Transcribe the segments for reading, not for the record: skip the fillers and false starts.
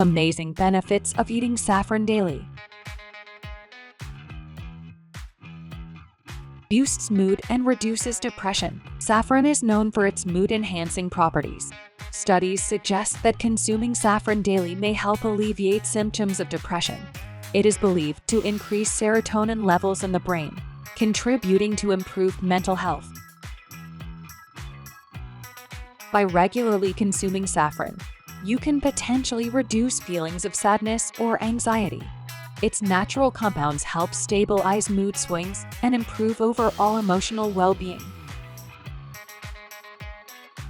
Amazing benefits of eating saffron daily. Boosts mood and reduces depression. Saffron is known for its mood-enhancing properties. Studies suggest that consuming saffron daily may help alleviate symptoms of depression. It is believed to increase serotonin levels in the brain, contributing to improved mental health. By regularly consuming saffron, you can potentially reduce feelings of sadness or anxiety. Its natural compounds help stabilize mood swings and improve overall emotional well-being.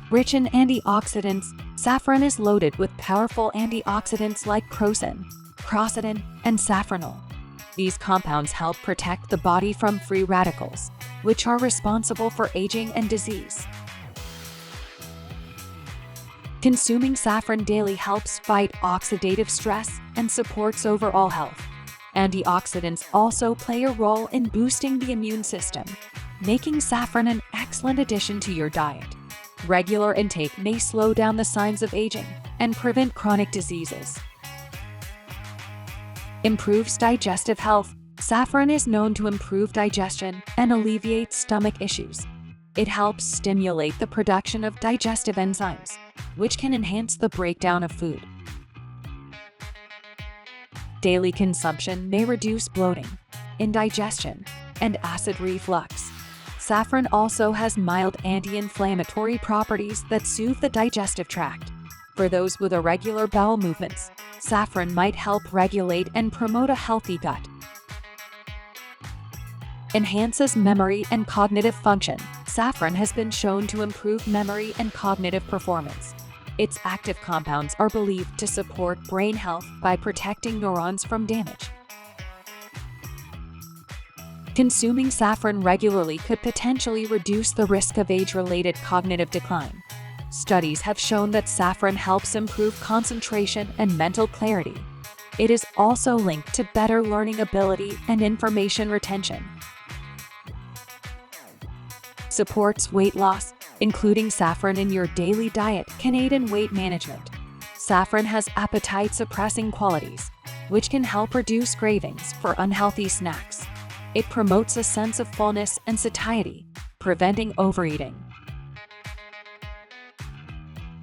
Rich in antioxidants, saffron is loaded with powerful antioxidants like crocin, crocin, and saffronol. These compounds help protect the body from free radicals, which are responsible for aging and disease. Consuming saffron daily helps fight oxidative stress and supports overall health. Antioxidants also play a role in boosting the immune system, making saffron an excellent addition to your diet. Regular intake may slow down the signs of aging and prevent chronic diseases. Improves digestive health. Saffron is known to improve digestion and alleviate stomach issues. It helps stimulate the production of digestive enzymes, which can enhance the breakdown of food. Daily consumption may reduce bloating, indigestion, and acid reflux. Saffron also has mild anti-inflammatory properties that soothe the digestive tract. For those with irregular bowel movements, saffron might help regulate and promote a healthy gut. Enhances memory and cognitive function. Saffron has been shown to improve memory and cognitive performance. Its active compounds are believed to support brain health by protecting neurons from damage. Consuming saffron regularly could potentially reduce the risk of age-related cognitive decline. Studies have shown that saffron helps improve concentration and mental clarity. It is also linked to better learning ability and information retention. Supports weight loss. Including saffron in your daily diet can aid in weight management. Saffron has appetite-suppressing qualities, which can help reduce cravings for unhealthy snacks. It promotes a sense of fullness and satiety, preventing overeating.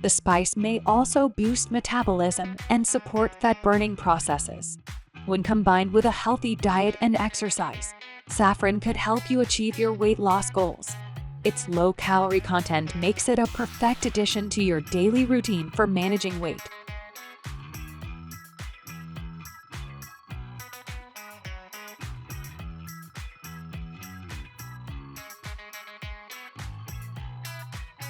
The spice may also boost metabolism and support fat-burning processes. When combined with a healthy diet and exercise, saffron could help you achieve your weight loss goals. Its low-calorie content makes it a perfect addition to your daily routine for managing weight.